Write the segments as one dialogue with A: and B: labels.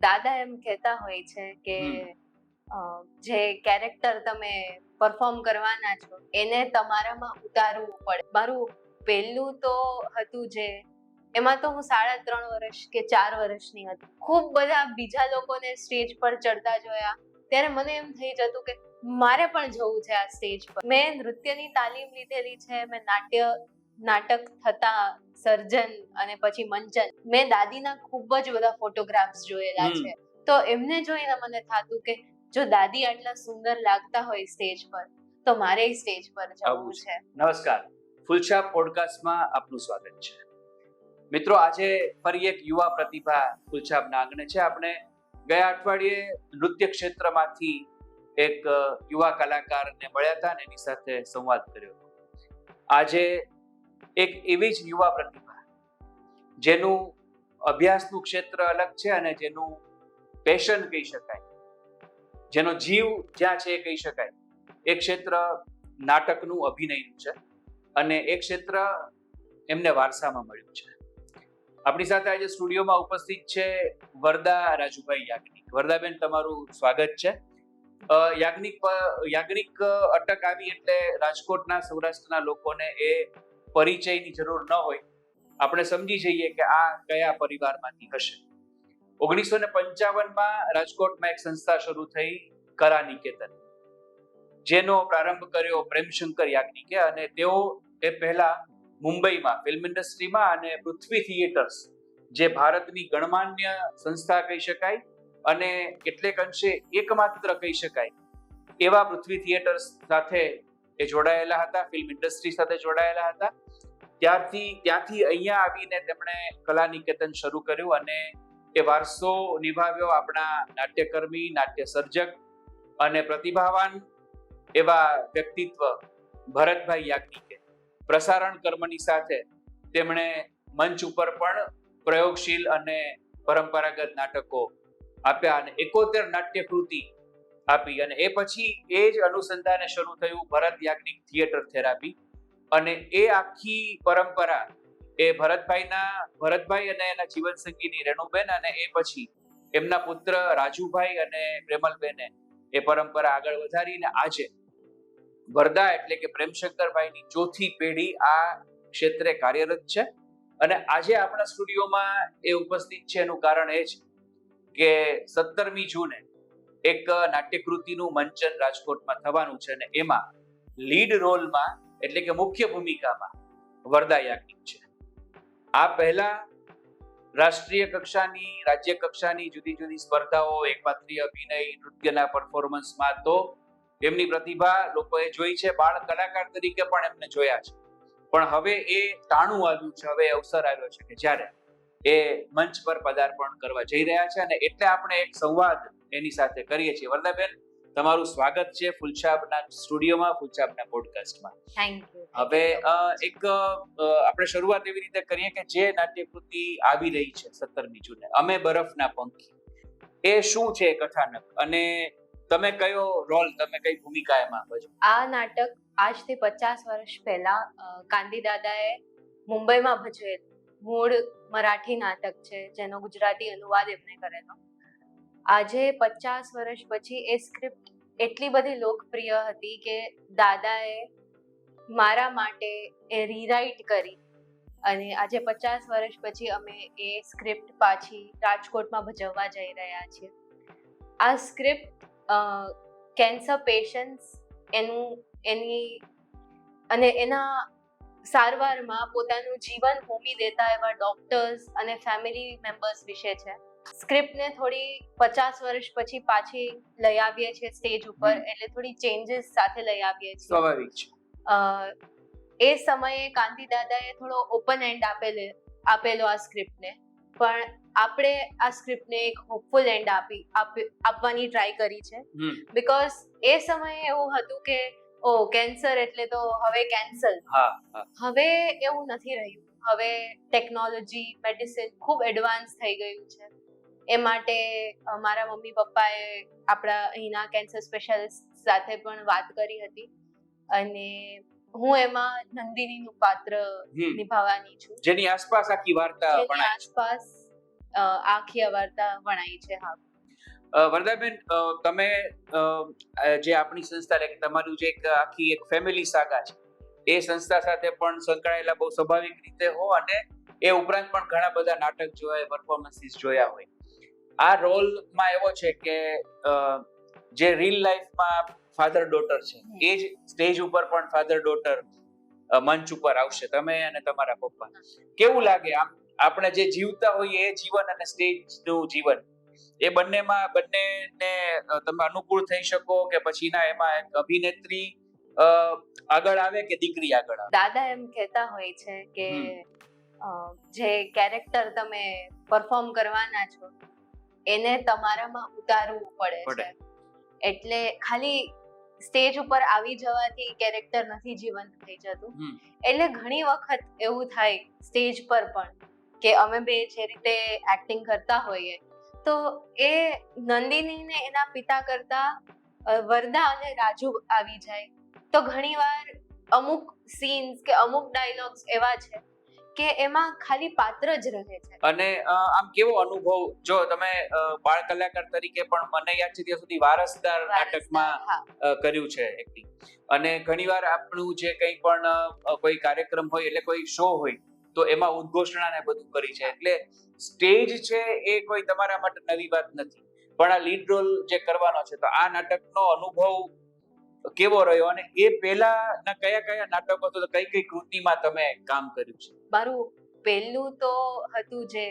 A: દાદા એમ કહેતા હોય છે કે જે કેરેક્ટર તમે પરફોર્મ કરવાના છો એને તમારામાં ઉતારવું પડે. મારું પહેલું તો હતું જે એમાં તો હું 3.5 વર્ષ કે 4 વર્ષની હતી. ખૂબ બધા બીજા લોકોને સ્ટેજ પર ચડતા જોયા ત્યારે મને એમ થઈ જતું કે મારે પણ જવું છે આ સ્ટેજ પર. મેં નૃત્યની તાલીમ લીધેલી છે, મેં નાટક થતા સર્જન અને પછી મંચન, મેં દાદીના ખૂબ જ બધા ફોટોગ્રાફ્સ જોયેલા છે. તો એમને જોઈને મને થતું કે જો દાદી આટલા સુંદર લાગતા હોય સ્ટેજ પર તો મારે સ્ટેજ પર જવું છે.
B: નમસ્કાર, ફૂલછાપ પોડકાસ્ટમાં આપનું સ્વાગત છે. મિત્રો, આજે ફરી એક યુવા પ્રતિભા ફૂલછાપના આંગણે છે. આપણે ગયા અઠવાડિયે નૃત્ય ક્ષેત્રમાંથી એક યુવા કલાકારને મળ્યા હતા અને એની સાથે સંવાદ કર્યો હતો. આજે એક એવી જ યુવા પ્રતિભા જેનું અભ્યાસનું ક્ષેત્ર અલગ છે અને જેનું પેશન કહી શકાય, જેનો જીવ જ્યાં છે એ કહી શકાય, એ ક્ષેત્ર નાટકનું, અભિનયનું છે અને એ ક્ષેત્ર એમને વારસામાં મળ્યું છે. આપણી સાથે આજે સ્ટુડિયોમાં ઉપસ્થિત છે વરદા રાજુભાઈ યાજ્ઞિક. વરદાબેન, તમારું સ્વાગત છે. યાજ્ઞિક અટક આવી એટલે રાજકોટના, સૌરાષ્ટ્રના લોકોને એ પરિચયની જરૂર ન હોય. આપણે સમજી જઈએ કે આ કયા પરિવારમાંથી હશે. 1955માં રાજકોટમાં એક સંસ્થા શરૂ થઈ, કલા નિકેતન, જેનો પ્રારંભ કર્યો પ્રેમશંકર યાજ્ઞિકે. અને તેઓ એ પહેલા મુંબઈમાં ફિલ્મ ઇન્ડસ્ટ્રીમાં અને પૃથ્વી થિયેટર્સ, જે ભારતની ગણમાન્ય સંસ્થા કહી શકાય અને કેટલેક અંશે એકમાત્ર કહી શકાય એવા પૃથ્વી થિયેટર્સ સાથે એ જોડાયેલા હતા, ફિલ્મ ઇન્ડસ્ટ્રી સાથે જોડાયેલા હતા. ત્યાંથી અહીંયા આવીને તેમણે કલા નિકેતન શરૂ કર્યું અને એ વારસો નિભાવ્યો આપણા નાટ્યકર્મી, નાટ્ય સર્જક અને પ્રતિભાવાન એવા વ્યક્તિત્વ ભરતભાઈ યાજ્ઞિકે. પ્રસારણ કર્મની સાથે તેમણે મંચ ઉપર પણ પ્રયોગશીલ અને પરંપરાગત નાટકો આપ્યા અને 71 નાટ્યકૃતિ આપી. અને એ પછી એ જ અનુસંધાને શરૂ થયું ભરત યાજ્ઞિક થિયેટર થેરાપી. અને એ આખી પરંપરા એ ભરતભાઈ અને એના જીવનસંગીની રેણુબેન અને એ પછી એમના પુત્ર રાજુભાઈ અને પ્રેમલબેને એ પરંપરા આગળ વધારીને આજે વરદા એટલે કે પ્રેમશંકરભાઈની ચોથી પેઢી આ ક્ષેત્રે કાર્યરત છે. અને આજે આપણા સ્ટુડિયોમાં એ ઉપસ્થિત છે એનું કારણ એ છે કે 17મી જૂને એક નાટ્યકૃતિનું મંચન રાજકોટમાં થવાનું છે અને એમાં લીડ રોલમાં એટલે કે મુખ્ય ભૂમિકામાં વરદા યાજ્ઞિક છે. આ પહેલા રાષ્ટ્રીય કક્ષાની, રાજ્ય કક્ષાની જુદી જુદી સ્પર્ધાઓ, એકપાત્રીય અભિનય, નૃત્યના પરફોર્મન્સમાં તો એમની પ્રતિભા લોકોએ જોઈ છે. બાળ કલાકાર તરીકે પણ એમને જોયા છે. પણ હવે એ ટાણું આવ્યું છે, હવે અવસર આવ્યો છે કે જ્યારે એ મંચ પર પદાર્પણ કરવા જઈ રહ્યા છે અને એટલે આપણે એક સંવાદ એની સાથે કરીએ છીએ. વરદાબેન, તમારું સ્વાગત છે ફૂલછાપના સ્ટુડિયોમાં, ફૂલછાપના પોડકાસ્ટમાં.
A: Thank you.
B: હવે આપણે શરૂઆત એવી રીતે કરીએ કે જે નાટ્યકૃતિ આવી રહી છે 17મી જૂને, અમે બરફના પંખી, એ શું છે કથાનક અને તમે કયો રોલ, તમે કઈ ભૂમિકા એમાં ભજવો?
A: આ નાટક આજથી 50 વર્ષ પહેલા કાંતિ દાદાએ મુંબઈમાં ભજવેલું મૂળ મરાઠી નાટક છે, જેનો ગુજરાતી અનુવાદ એમણે કરેલો. આજે 50 વર્ષ પછી એ સ્ક્રિપ્ટ એટલી બધી લોકપ્રિય હતી કે દાદાએ મારા માટે એ રીરાઇટ કરી અને આજે 50 વર્ષ પછી અમે એ સ્ક્રિપ્ટ પાછી રાજકોટમાં ભજવવા જઈ રહ્યા છીએ. આ સ્ક્રિપ્ટ કેન્સર પેશન્ટ્સ એના સારવારમાં પોતાનું જીવન હોમી દેતા એવા ડોક્ટર્સ અને ફેમિલી મેમ્બર્સ વિશે છે. સ્ક્રિપ્ટને થોડી 50 વર્ષ પછી પાછી લઈ આવીએ છીએ સ્ટેજ ઉપર, એટલે થોડી ચેન્જીસ સાથે લઈ આવીએ છીએ.
B: સ્વાભાવિક છે.
A: એ સમયે કાંતિ દાદાએ થોડો ઓપન એન્ડ આપેલો આ સ્ક્રિપ્ટને, પણ આપણે આ સ્ક્રિપ્ટને એક હોપફુલ એન્ડ આપવાની ટ્રાય કરી છે. બીકોઝ એ સમયે એવું હતું કે કેન્સર એટલે તો હવે કેન્સલ. હવે એવું નથી રહ્યું. હવે ટેકનોલોજી, મેડિસિન ખૂબ એડવાન્સ થઈ ગયું છે. એ માટે મારા મમ્મી પપ્પાએ આપણા અહીંના કેન્સર સ્પેશિયાલિસ્ટ સાથે પણ વાત કરી હતી અને હું એમાં નંદિનીનું પાત્ર નિભાવવાની છું,
B: જેની આસપાસ આખી વાર્તા
A: જેની આસપાસ આખી વાર્તા વણાઈ છે. હા.
B: વરદાબેન, તમે જે આપણી સંસ્થા એટલે કે તમારું જે એક આખી એક ફેમિલી સાગા છે એ સંસ્થા સાથે પણ સંકળાયેલા બહુ સ્વાભાવિક રીતે હો, અને એ ઉપરાંત પણ ઘણા બધા નાટક જોયા, પરફોર્મન્સીસ જોયા હોય. આ રોલમાં એવો છે કે જે રિયલ લાઈફમાં ફાધર ડોટર છે એ જ સ્ટેજ ઉપર પણ ફાધર ડોટર મંચ ઉપર આવશે, તમે અને તમારા પપ્પા. કેવું લાગે આમ આપણે જે જીવતા હોઈએ એ જીવન અને સ્ટેજનું જીવન, એ બંનેને તમે અનુકૂળ થઈ શકો કે પછી ના એમાં એક અભિનેત્રી આગળ આવે કે દીકરી આગળ આવે?
A: દાદા એમ કહેતા હોય છે કે જે કેરેક્ટર તમે પરફોર્મ કરવાના છો એને તમારામાં ઉતારવું પડે છે. એટલે ખાલી સ્ટેજ ઉપર આવી જવાથી કેરેક્ટર નથી જીવંત થઈ જતું. એટલે ઘણી વખત એવું થાય સ્ટેજ પર પણ કે અમે બે જે રીતે એક્ટિંગ કરતા હોઈએ તો એ નંદિનીને એના પિતા કરતા વરદા અને રાજુ આવી જાય તો ઘણીવાર અમુક સીન્સ કે અમુક ડાયલોગ્સ એવા છે કે એમાં ખાલી પાત્ર જ રહે છે.
B: અને આમ કેવો અનુભવ, જો તમે બાળ કલાકાર તરીકે પણ મને યાદ છે ત્યાં સુધી વારસદાર નાટકમાં કર્યું છે એક્ટિંગ, અને ઘણીવાર આપણું જે કંઈ પણ કોઈ કાર્યક્રમ હોય એટલે કોઈ શો હોય તો એમાં ઉદ્ઘોષણા ને બધું કરી છે. એટલે સ્ટેજ છે એ કોઈ તમારા માટે નવી વાત નથી, પણ આ લીડ રોલ જે કરવાનો છે તો આ નાટકનો અનુભવ કેવો રહ્યો, અને એ પહેલાના કયા કયા નાટકો તો કઈ કઈ કૃતિમાં તમે કામ કર્યું છે?
A: મારું પહેલું તો હતું જે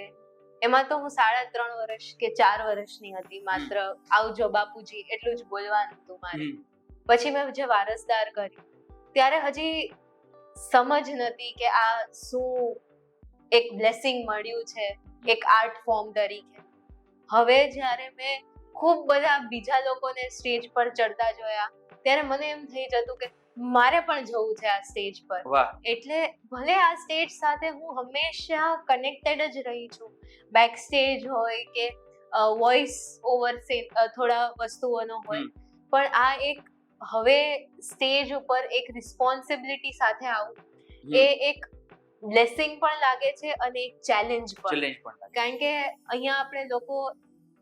A: એમાં તો હું 3.5 વર્ષ કે 4 વર્ષની હતી, માત્ર આવજો બાપુજી એટલું જ બોલવાનું હતું મારે. પછી મેં જે વારસદાર કરી ત્યારે હજી સમજ નથી કે આ શું એક બ્લેસિંગ મળ્યું છે એક આર્ટ ફોર્મ તરીકે. હવે જ્યારે મેં ખૂબ બધા બીજા લોકોને સ્ટેજ પર ચડતા જોયા ત્યારે મને એમ થઈ જતું કે મારે પણ જવું છે આ સ્ટેજ પર. એટલે ભલે આ સ્ટેજ સાથે હું હંમેશા કનેક્ટેડ જ રહી છું, બેક સ્ટેજ હોય કે વોઇસ ઓવર થોડા વસ્તુઓનો હોય, પણ આ એક હવે સ્ટેજ ઉપર એક રિસ્પોન્સિબિલિટી સાથે આવું એ એક બ્લેસિંગ પણ લાગે છે અને એક ચેલેન્જ પણ. કારણ કે અહીંયા આપણે લોકો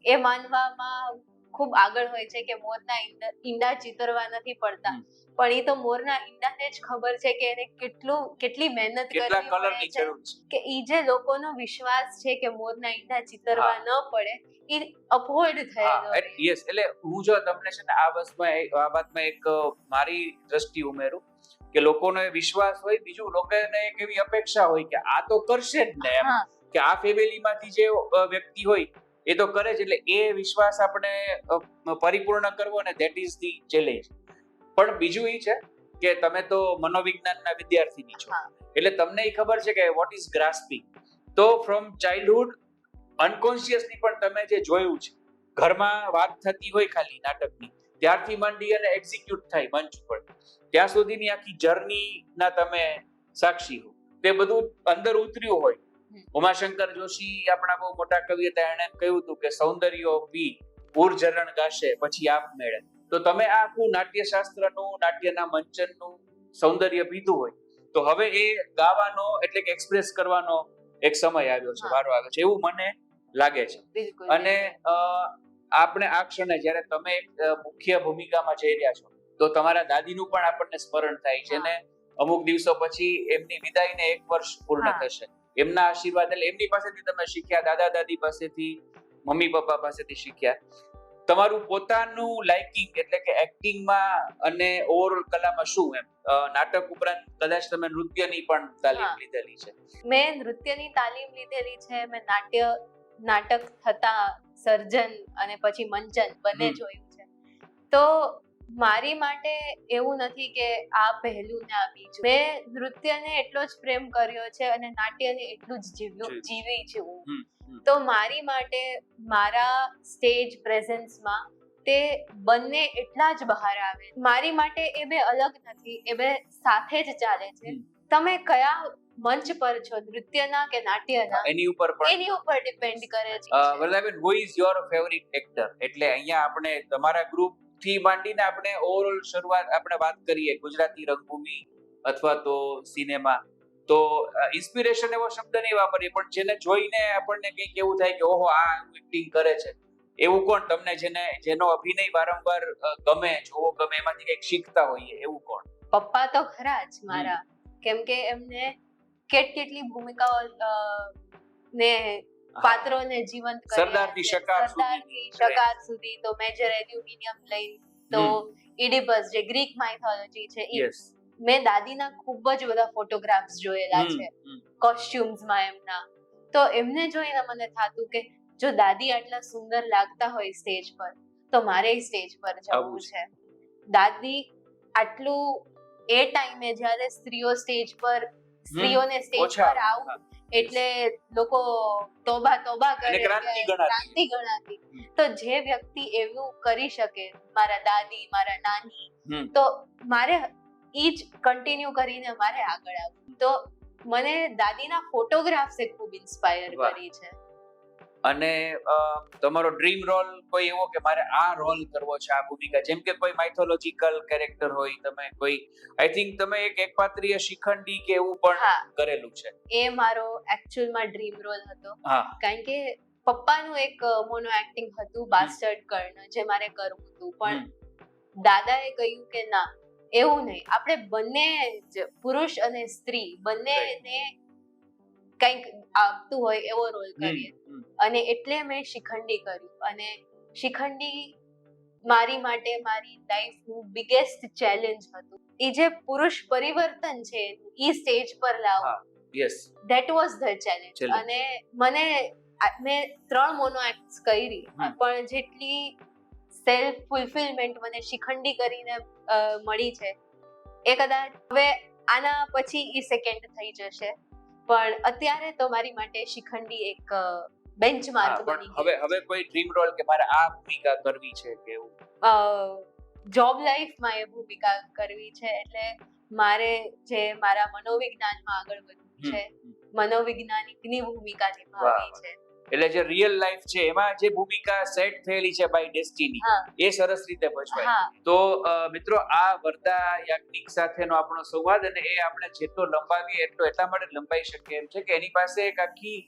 A: એ માનવામાં ખૂબ આગળ હોય છે કે મોરના ઈંડા ચિતરવા નથી પડતા, પણ એ તો મોરના ઈંડાને જ ખબર છે કે એને કેટલી મહેનત કરવી પડે છે કે ઈ જે લોકોનો વિશ્વાસ છે કે મોરના ઈંડા ચિતરવા ન પડે એ અપહોલ્ડ થયેલો.
B: યસ, એટલે હું જો તમને છે ને આ વાતમાં એક મારી દ્રષ્ટિ ઉમેરું કે લોકોનો વિશ્વાસ હોય, બીજું લોકોને એક એવી અપેક્ષા હોય કે આ તો કરશે જ ને, એમ કે આ ફેમિલીમાંથી જે વ્યક્તિ હોય એ તો કરે છે, એટલે એ વિશ્વાસ આપણે પરિપૂર્ણ કરવો ને ધેટ ઇઝ ધી ચેલેન્જ. પણ બીજું એ છે કે તમે તો મનોવિજ્ઞાનના વિદ્યાર્થીની છો, એટલે તમને એ ખબર છે કે વોટ ઇઝ ગ્રાસ્પિંગ. તો ફ્રોમ ચાઇલ્ડહુડ અનકોન્શિયસલી પણ તમે જે જોયું છે, ઘરમાં વાત થતી હોય ખાલી નાટકની, ત્યારથી માંડી અને એક્ઝિક્યુટ થાય મંચ ઉપર, ત્યાં સુધીની આખી જર્નીના તમે સાક્ષી હો. તે બધું અંદર ઉતર્યું હોય. ઉમાશંકર જોશી આપણા બહુ મોટા કવિ હતા, એણે કહ્યું હતું કે સૌંદર્ય પી ઉર્જરણ ગાશે પછી આપ મેળે. તો તમે આ આખું નાટ્યશાસ્ત્રનું, નાટ્યના મંચનનું સૌંદર્ય પીધું હોય તો હવે એ ગાવાનો એટલે કે એક્સપ્રેસ કરવાનો એક સમય આવ્યો છે, વારો આવ્યો છે એવું મને લાગે છે. અને આપણે આ ક્ષણે જ્યારે તમે એક મુખ્ય ભૂમિકામાં જઈ રહ્યા છો તો તમારા દાદીનું પણ આપણને સ્મરણ થાય છે, ને અમુક દિવસો પછી એમની વિદાયને 1 વર્ષ પૂર્ણ થશે. એમના આશીર્વાદ એટલે એમની પાસેથી તમે શીખ્યા, દાદા દાદી પાસેથી, મમ્મી પપ્પા પાસેથી શીખ્યા. તમારું પોતાનું લાઇકિંગ એટલે કે એક્ટિંગમાં અને ઓવરઓલ કલામાં શું, એમ નાટક ઉપરાંત કદાચ તમે નૃત્યની પણ તાલીમ લીધેલી છે?
A: મેં નૃત્યની તાલીમ લીધેલી છે, મેં નાટક થતા સર્જન અને પછી મંચન બંને જોયું છે. તો મારી માટે એવું નથી કે આ પહેલું ને આ બીજું. મેં નૃત્યને એટલો જ પ્રેમ કર્યો છે અને નાટ્યને એટલું જ જીવી છું. તો મારી માટે મારા સ્ટેજ પ્રેઝન્સમાં તે બંને એટલા જ બહાર આવે. મારી માટે એ બે અલગ નથી, એ બે સાથે જ ચાલે છે. તમે કયા મંચ પર છો, નૃત્યના કે નાટ્યના, એની ઉપર ડિપેન્ડ કરે છે.
B: વરદાબેન, who is your favourite actor? એટલે અહીંયા આપણે તમારા ગ્રુપ થી માંડીને આપણે ઓવરઓલ શરૂઆત આપણે વાત કરીએ ગુજરાતી રંગભૂમિ અથવા તો સિનેમા, તો ઇન્સ્પિરેશન એવો શબ્દ નહીં વાપરીએ, પણ જેને જોઈને આપણને કંઈક એવું થાય કે ઓહો આ એક્ટિંગ કરે છે, એવું કોણ તમને જેનો અભિનય વારંવાર ગમે, જોવો ગમે, એમાંથી કંઈક શીખતા હોઈએ, એવું કોણ?
A: પપ્પા તો ખરા જ મારા, કેમ કે એમને કેટલી ભૂમિકાઓ ને પાત્રોને જીવંત કર્યા
B: સરદારથી
A: છે.
B: શકાર
A: સરદારથી શકાર સુધી, તો મેજર એલ્યુમિનિયમ લઈને તો ઇડિપસ જે ગ્રીક માઇથોલોજી છે ઈ. મેં દાદીના ખૂબ જ બધા ફોટોગ્રાફ્સ જોયેલા છે કોસ્ટ્યુમ્સમાં એમના. તો એમને જોઈને મને થાતું કે જો દાદી આટલા સુંદર લાગતા હોય સ્ટેજ પર, તો મારે સ્ટેજ પર જવું છે. દાદી આટલું એ ટાઈમે જ્યારે સ્ત્રીઓને સ્ટેજ પર આવું એટલે લોકો તોબા કરે, ક્રાંતિ ગણાતી. તો જે વ્યક્તિ એવું કરી શકે, મારા દાદી, મારા નાની, તો મારે ઈ જ કન્ટિન્યુ કરીને મારે આગળ આવવું. તો મને દાદીના ફોટોગ્રાફ્સે ખૂબ ઇન્સ્પાયર કરી છે.
B: અને તમારો ડ્રીમ રોલ કોઈ એવો કે મારે આ રોલ કરવો છે, આ ભૂમિકા, જેમ કે કોઈ માઇથોલોજીકલ કેરેક્ટર હોય, તમે કોઈ, આઈ થિંક તમે એક એકપાત્રીય શિખંડી કે એવું પણ કરેલું છે. એ
A: મારો એક્ચ્યુઅલમાં ડ્રીમ રોલ હતો, કારણ કે પપ્પાનું એક મોનો એક્ટિંગ હતું બાસ્ટર્ડ કર્ણ, જે મારે કરવું હતું, પણ દાદાએ કહ્યું કે ના, એવું નહીં, આપણે બંને જ પુરુષ અને સ્ત્રી બંનેને કંઈક આપતું હોય એવો રોલ કરીએ. અને એટલે મેં શિખંડી કર્યું. અને શિખંડી મારી માટે મારી લાઈફનું બિગેસ્ટ ચેલેન્જ હતું. એ જે પુરુષ પરિવર્તન છે ઈ સ્ટેજ પર લાવવું, ધેટ વોઝ ધ ચેલેન્જ. અને મેં 3 મોનો એક્ટ્સ કરી, પણ જેટલી સેલ્ફ ફુલફિલમેન્ટ મને શિખંડી કરીને મળી છે, એ કદાચ હવે આના પછી ઈ સેકન્ડ થઈ જશે, પણ અત્યારે તો મારી માટે શિખંડી એક બેન્ચમાર્ક બની ગઈ.
B: હવે કોઈ ડ્રીમ રોલ કે મારે આ ભૂમિકા કરવી છે કે એવું?
A: જોબ લાઈફમાં એ ભૂમિકા કરવી છે, એટલે મારે જે મારા મનોવિજ્ઞાનમાં આગળ વધવું છે, મનોવૈજ્ઞાનિકની ભૂમિકા નિભાવવી છે.
B: એટલે જે રિયલ લાઈફ છે એમાં જે ભૂમિકા સેટ થયેલી છે બાય ડેસ્ટિની, એ સરસ રીતે ભજવાય. તો મિત્રો, આ વરદા યાજ્ઞિક સાથેનો આપણો સંવાદ, અને એ આપણે જેટલો લંબાવીએ એટલો એટલા માટે લંબાઈ શકે એમ છે કે એની પાસે એક આખી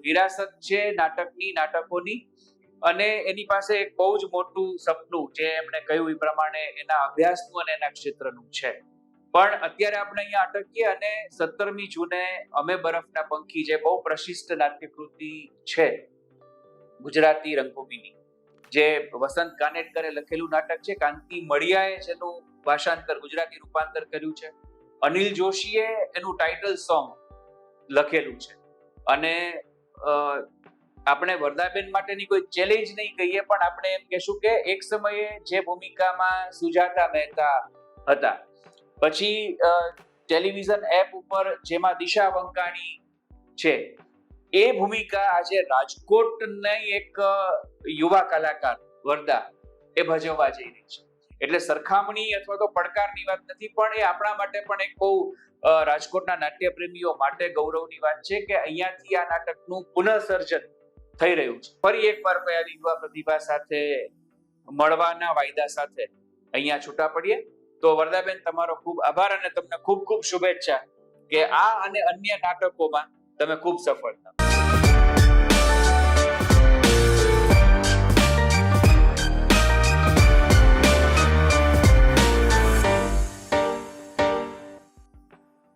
B: વિરાસત છે નાટકની, નાટકોની, અને એની પાસે એક બહુ જ મોટું સપનું, જે એમણે કહ્યું એ પ્રમાણે એના અભ્યાસનું અને એના ક્ષેત્રનું છે. પણ અત્યારે આપણે અહીંયા અટકીએ અને 17મી જૂને અમે બરફના પંખી, જે બહુ પ્રશિષ્ટ નાટ્યકૃતિ છે ગુજરાતી રંગભૂમિની, જે વસંત કાનેટકરે લખેલું નાટક છે. કાંતિ મળિયાએ જેનું ભાષાંતર, ગુજરાતી રૂપાંતર કર્યું છે. અનિલ જોશીએ એનું ટાઇટલ સોંગ લખેલું છે. અને આપણે વરદાબેન માટેની કોઈ ચેલેન્જ નહીં કહીએ, પણ આપણે એમ કહેશું કે એક સમયે જે ભૂમિકામાં સુજાતા મહેતા હતા, પછી ટેલિવિઝન એપ ઉપર જેમાં દિશા વંકાણી છે, એ ભૂમિકા આજે રાજકોટની એક યુવા કલાકાર વરદા એ ભજવવા જઈ રહી છે. એટલે સરખામણી અથવા તો પડકારની વાત નથી, પણ એ આપણા માટે પણ એક બહુ રાજકોટના નાટ્ય પ્રેમીઓ માટે ગૌરવની વાત છે કે અહીંયાથી આ નાટકનું પુનઃસર્જન થઈ રહ્યું છે. ફરી એકવાર કોઈ આવી યુવા પ્રતિભા સાથે મળવાના વાયદા સાથે અહીંયા છૂટા પડીએ. તો વરદાબેન, તમારો ખૂબ આભાર અને તમને ખૂબ ખૂબ શુભેચ્છા કે આ અને અન્ય નાટકોમાં તમે ખૂબ સફળ થાઓ.